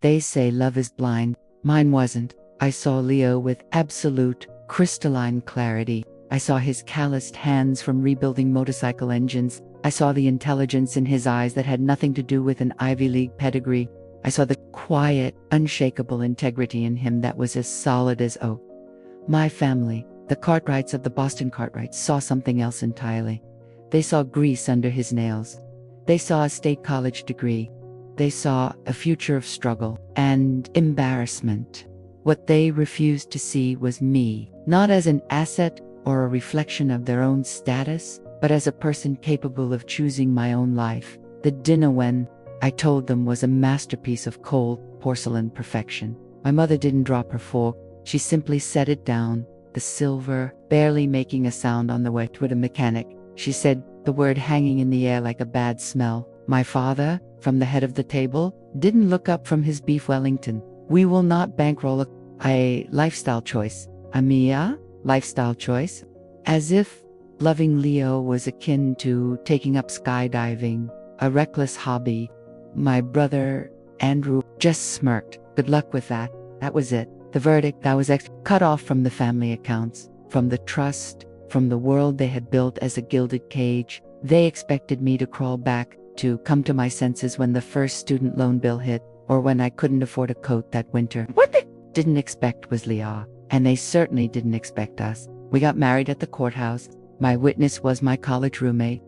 They say love is blind. Mine wasn't. I saw Leo with absolute, crystalline clarity. I saw his calloused hands from rebuilding motorcycle engines. I saw the intelligence in his eyes that had nothing to do with an Ivy League pedigree. I saw the quiet, unshakable integrity in him that was as solid as oak. My family, the Cartwrights of the Boston Cartwrights, saw something else entirely. They saw grease under his nails. They saw a state college degree. They saw a future of struggle and embarrassment. What they refused to see was me, not as an asset or a reflection of their own status, but as a person capable of choosing my own life. The dinner, when I told them, was a masterpiece of cold porcelain perfection. My mother didn't drop her fork. She simply set it down, the silver barely making a sound on the way to a mechanic. She said, the word hanging in the air like a bad smell. My father, from the head of the table, didn't look up from his beef Wellington. We will not bankroll a lifestyle choice. A Mia lifestyle choice? As if loving Leo was akin to taking up skydiving, a reckless hobby. My brother, Andrew, just smirked. Good luck with that. That was it. The verdict that was cut off from the family accounts, from the trust, from the world they had built as a gilded cage. They expected me to crawl back, to come to my senses when the first student loan bill hit, or when I couldn't afford a coat that winter. What they didn't expect was Leah, and they certainly didn't expect us. We got married at the courthouse. My witness was my college roommate.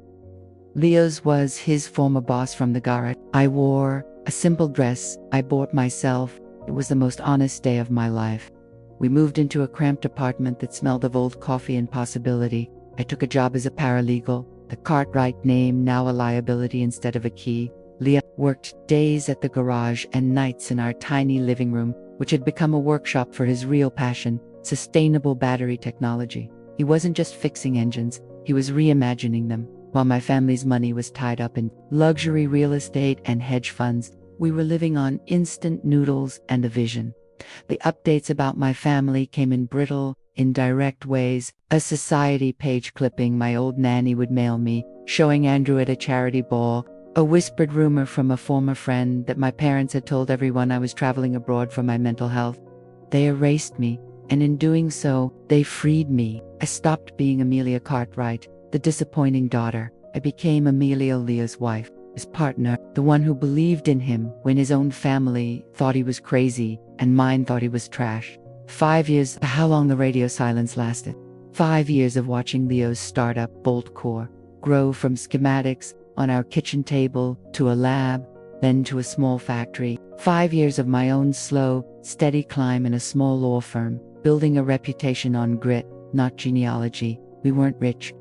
Leo's was his former boss from the garage. I wore a simple dress I bought myself. It was the most honest day of my life. We moved into a cramped apartment that smelled of old coffee and possibility. I took a job as a paralegal, the Cartwright name now a liability instead of a key. Leo worked days at the garage and nights in our tiny living room, which had become a workshop for his real passion, sustainable battery technology. He wasn't just fixing engines, he was reimagining them. While my family's money was tied up in luxury real estate and hedge funds, we were living on instant noodles and a vision. The updates about my family came in brittle, indirect ways. A society page clipping my old nanny would mail me, showing Andrew at a charity ball. A whispered rumor from a former friend that my parents had told everyone I was traveling abroad for my mental health. They erased me, and in doing so, they freed me. I stopped being Amelia Cartwright, the disappointing daughter. I became Amelia, Leo's wife, his partner, the one who believed in him when his own family thought he was crazy and mine thought he was trash. 5 years, how long the radio silence lasted. 5 years of watching Leo's startup, Bolt Core, grow from schematics on our kitchen table to a lab, then to a small factory. 5 years of my own slow, steady climb in a small law firm, building a reputation on grit, not genealogy. We weren't rich,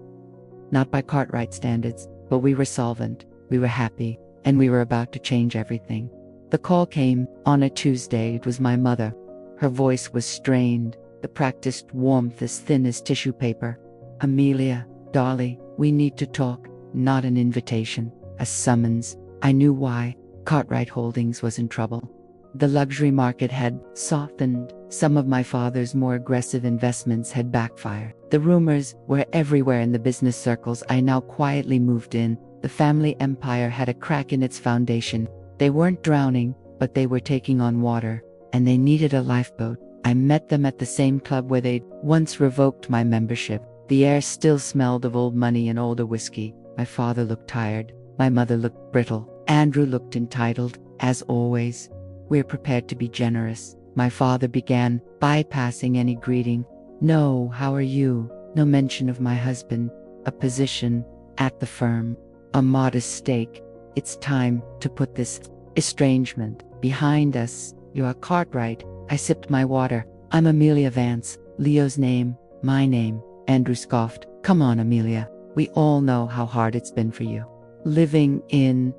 not by Cartwright standards, but we were solvent, we were happy, and we were about to change everything. The call came on a Tuesday. It was my mother. Her voice was strained, the practiced warmth as thin as tissue paper. Amelia, darling, we need to talk. Not an invitation, a summons. I knew why. Cartwright Holdings was in trouble. The luxury market had softened. Some of my father's more aggressive investments had backfired. The rumors were everywhere in the business circles I now quietly moved in. The family empire had a crack in its foundation. They weren't drowning, but they were taking on water, and they needed a lifeboat. I met them at the same club where they'd once revoked my membership. The air still smelled of old money and older whiskey. My father looked tired. My mother looked brittle. Andrew looked entitled, as always. We're prepared to be generous. My father began, bypassing any greeting. No, how are you? No mention of my husband. A position at the firm. A modest stake. It's time to put this estrangement behind us. You are Cartwright. I sipped my water. I'm Amelia Vance. Leo's name, my name. Andrew scoffed. Come on, Amelia. We all know how hard it's been for you. Living in,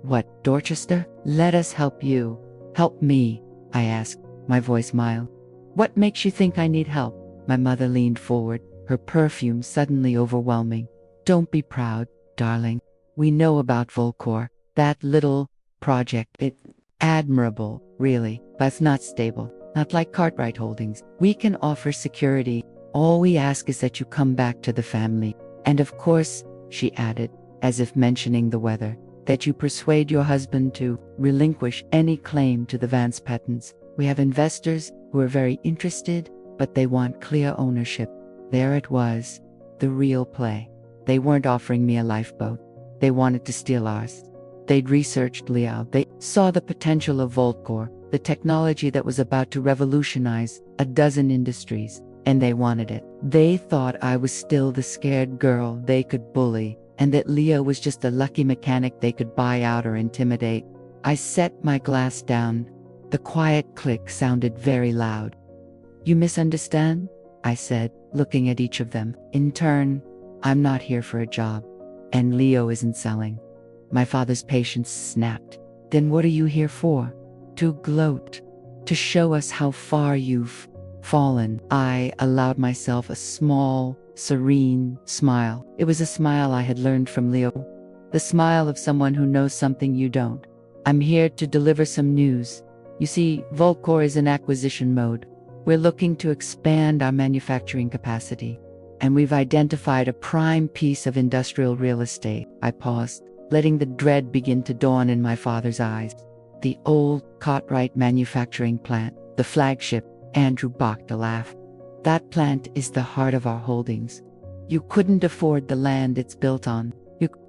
what, Dorchester? Let us help you. Help me, I asked, my voice mild. What makes you think I need help? My mother leaned forward, her perfume suddenly overwhelming. Don't be proud, darling. We know about Volcor. That little project. It's admirable, really, but it's not stable. Not like Cartwright Holdings. We can offer security. All we ask is that you come back to the family. And of course, she added, as if mentioning the weather, that you persuade your husband to relinquish any claim to the Vance patents. We have investors who are very interested, but they want clear ownership. There it was, the real play. They weren't offering me a lifeboat. They wanted to steal ours. They'd researched Leo. They saw the potential of VaultCore, the technology that was about to revolutionize a dozen industries, and they wanted it. They thought I was still the scared girl they could bully, and that Leo was just a lucky mechanic they could buy out or intimidate. I set my glass down. The quiet click sounded very loud. You misunderstand? I said, looking at each of them. In turn, I'm not here for a job, and Leo isn't selling. My father's patience snapped. Then what are you here for? To gloat, to show us how far you've fallen. I allowed myself a small, serene smile. It was a smile I had learned from Leo. The smile of someone who knows something you don't. I'm here to deliver some news. You see, VaultCore is in acquisition mode. We're looking to expand our manufacturing capacity, and we've identified a prime piece of industrial real estate. I paused, letting the dread begin to dawn in my father's eyes. The old Cartwright manufacturing plant, the flagship. Andrew barked a laugh. That plant is the heart of our holdings. You couldn't afford the land it's built on.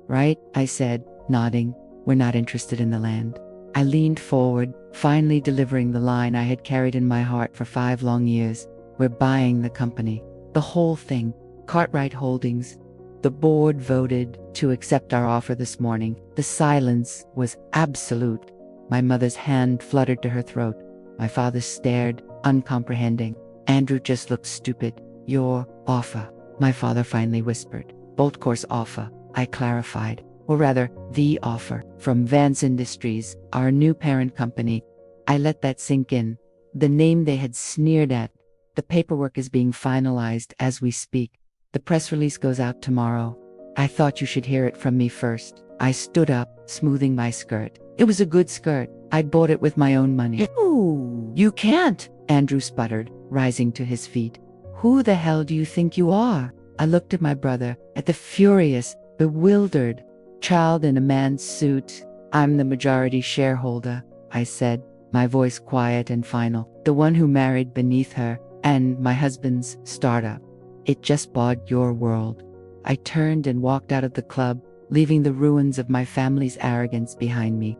Right? I said, nodding. We're not interested in the land. I leaned forward, finally delivering the line I had carried in my heart for 5 long years. We're buying the company. The whole thing. Cartwright Holdings. The board voted to accept our offer this morning. The silence was absolute. My mother's hand fluttered to her throat. My father stared, uncomprehending. Andrew just looked stupid. Your offer, my father finally whispered. VaultCore's offer, I clarified. Or rather, the offer from Vance Industries, our new parent company. I let that sink in. The name they had sneered at. The paperwork is being finalized as we speak. The press release goes out tomorrow. I thought you should hear it from me first. I stood up, smoothing my skirt. It was a good skirt. I'd bought it with my own money. Ooh, you can't, Andrew sputtered, rising to his feet. Who the hell do you think you are? I looked at my brother, at the furious, bewildered child in a man's suit. I'm the majority shareholder, I said, my voice quiet and final. The one who married beneath her, and my husband's startup. It just bought your world. I turned and walked out of the club, leaving the ruins of my family's arrogance behind me.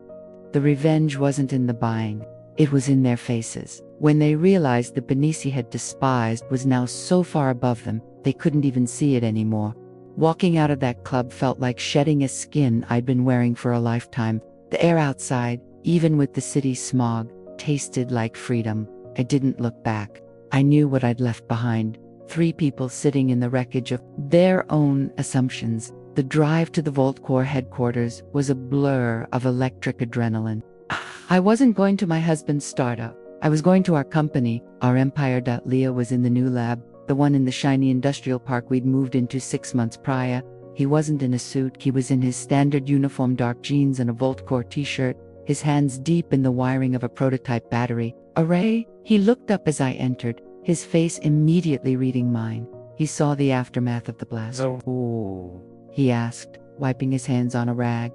The revenge wasn't in the buying. It was in their faces. When they realized the Benici had despised was now so far above them, they couldn't even see it anymore. Walking out of that club felt like shedding a skin I'd been wearing for a lifetime. The air outside, even with the city smog, tasted like freedom. I didn't look back. I knew what I'd left behind. 3 people sitting in the wreckage of their own assumptions. The drive to the VaultCore headquarters was a blur of electric adrenaline. I wasn't going to my husband's startup. I was going to our company, our empire. Leo was in the new lab, the one in the shiny industrial park we'd moved into 6 months prior. He wasn't in a suit. He was in his standard uniform, dark jeans and a VaultCore t-shirt, his hands deep in the wiring of a prototype battery array. He looked up as I entered, his face immediately reading mine. He saw the aftermath of the blast. "Ooh," he asked, wiping his hands on a rag.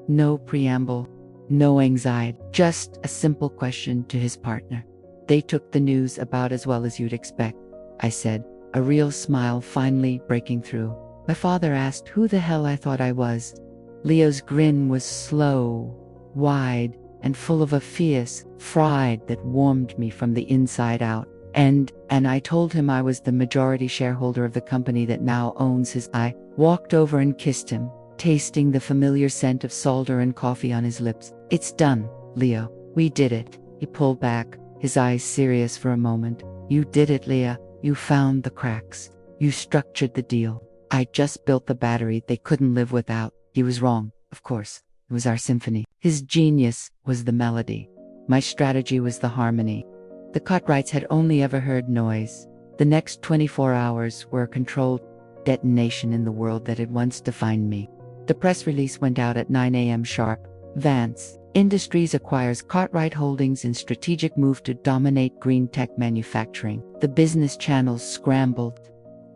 No preamble, no anxiety, just a simple question to his partner. They took the news about as well as you'd expect, I said, a real smile finally breaking through. My father asked who the hell I thought I was. Leo's grin was slow, wide, and full of a fierce pride that warmed me from the inside out. And I told him I was the majority shareholder of the company that now owns his. I walked over and kissed him, tasting the familiar scent of solder and coffee on his lips. It's done, Leo. We did it. He pulled back, his eyes serious for a moment. You did it, Leo. You found the cracks. You structured the deal. I just built the battery they couldn't live without. He was wrong, of course. It was our symphony. His genius was the melody. My strategy was the harmony. The Cartwrights had only ever heard noise. The next 24 hours were a controlled detonation in the world that had once defined me. The press release went out at 9 a.m. sharp. Vance Industries acquires Cartwright Holdings in strategic move to dominate green tech manufacturing. The business channels scrambled.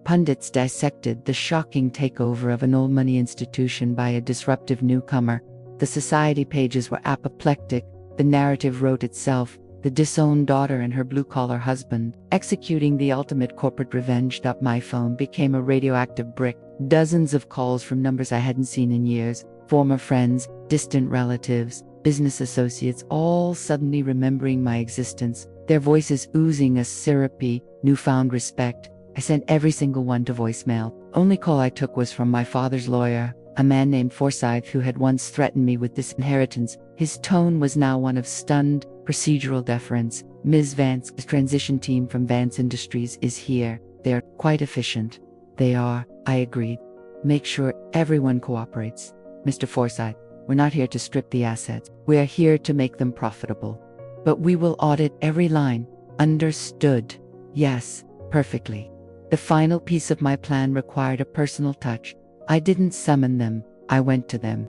Pundits dissected the shocking takeover of an old money institution by a disruptive newcomer. The society pages were apoplectic. The narrative wrote itself. The disowned daughter and her blue-collar husband. Executing the ultimate corporate revenge. My phone became a radioactive brick. Dozens of calls from numbers I hadn't seen in years. Former friends, distant relatives, business associates, all suddenly remembering my existence. Their voices oozing a syrupy, newfound respect. I sent every single one to voicemail. Only call I took was from my father's lawyer, a man named Forsyth who had once threatened me with disinheritance. His tone was now one of stunned, procedural deference. Ms. Vance's transition team from Vance Industries is here. They're quite efficient. They are, I agreed. Make sure everyone cooperates. Mr. Forsyth, we're not here to strip the assets. We are here to make them profitable. But we will audit every line. Understood. Yes, perfectly. The final piece of my plan required a personal touch. I didn't summon them, I went to them.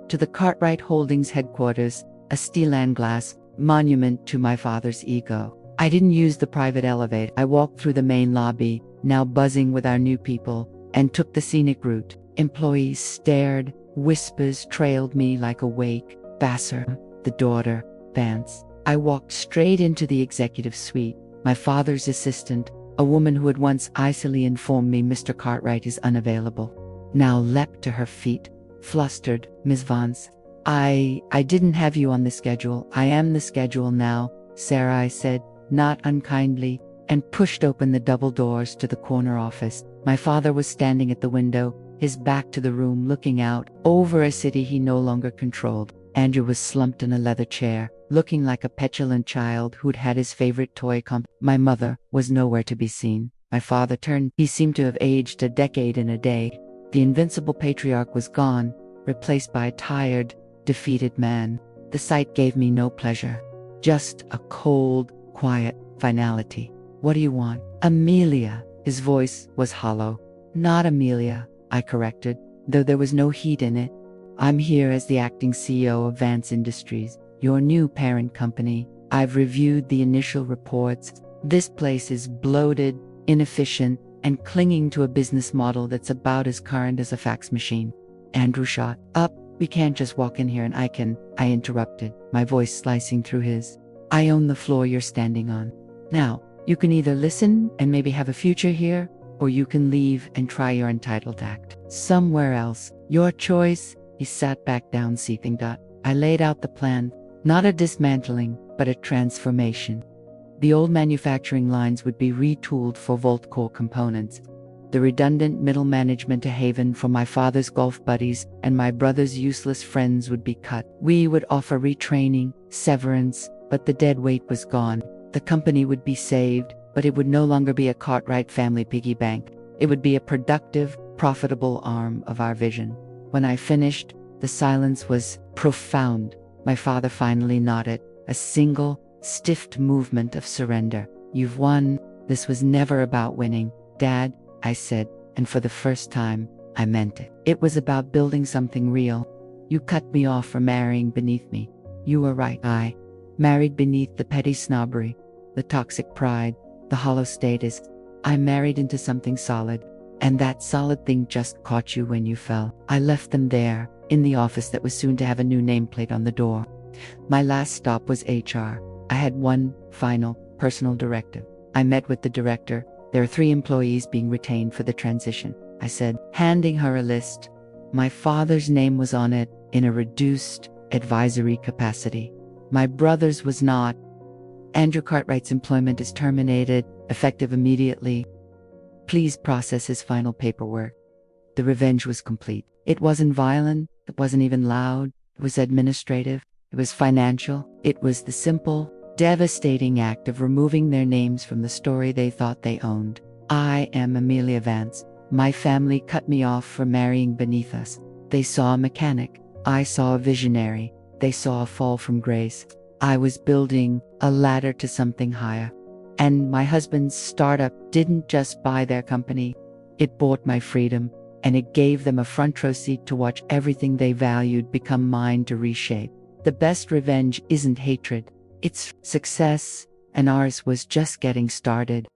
To the Cartwright Holdings headquarters, a steel and glass monument to my father's ego. I didn't use the private elevator. I walked through the main lobby, now buzzing with our new people, and took the scenic route. Employees stared, whispers trailed me like a wake. Vassar, the daughter, Vance. I walked straight into the executive suite. My father's assistant, a woman who had once icily informed me Mr. Cartwright is unavailable, now leapt to her feet, flustered. Ms. Vance, I didn't have you on the schedule. I am the schedule now, Sarah, I said, not unkindly, and pushed open the double doors to the corner office. My father was standing at the window, his back to the room, looking out over a city he no longer controlled. Andrew was slumped in a leather chair, looking like a petulant child who'd had his favorite toy My mother was nowhere to be seen. My father turned. He seemed to have aged a decade in a day. The invincible patriarch was gone, replaced by a tired, defeated man. The sight gave me no pleasure. Just a cold, quiet finality. What do you want? Amelia. His voice was hollow. Not Amelia, I corrected, though there was no heat in it. I'm here as the acting CEO of Vance Industries, your new parent company. I've reviewed the initial reports. This place is bloated, inefficient, and clinging to a business model that's about as current as a fax machine. Andrew shot up. We can't just walk in here and I interrupted, my voice slicing through his. I own the floor you're standing on. Now, you can either listen and maybe have a future here, or you can leave and try your entitled act somewhere else. Your choice. He sat back down, seething. I laid out the plan, not a dismantling, but a transformation. The old manufacturing lines would be retooled for Volt core components. The redundant middle management a haven for my father's golf buddies and my brother's useless friends would be cut. We would offer retraining, severance, but the dead weight was gone. The company would be saved, but it would no longer be a Cartwright family piggy bank. It would be a productive, profitable arm of our vision. When I finished, the silence was profound. My father finally nodded, a single, stiff movement of surrender. You've won. This was never about winning, Dad, I said, and for the first time, I meant it. It was about building something real. You cut me off for marrying beneath me. You were right. I married beneath the petty snobbery, the toxic pride, the hollow status. I married into something solid, and that solid thing just caught you when you fell. I left them there, in the office that was soon to have a new nameplate on the door. My last stop was HR. I had one final, personal directive. I met with the director. There are 3 employees being retained for the transition, I said, handing her a list. My father's name was on it, in a reduced, advisory capacity. My brother's was not. Andrew Cartwright's employment is terminated, effective immediately. Please process his final paperwork. The revenge was complete. It wasn't violent, it wasn't even loud, it was administrative, it was financial, it was the simple, devastating act of removing their names from the story they thought they owned. I am Amelia Vance. My family cut me off for marrying beneath us. They saw a mechanic. I saw a visionary. They saw a fall from grace. I was building a ladder to something higher. And my husband's startup didn't just buy their company. It bought my freedom, and it gave them a front row seat to watch everything they valued become mine to reshape. The best revenge isn't hatred. It's success, and ours was just getting started.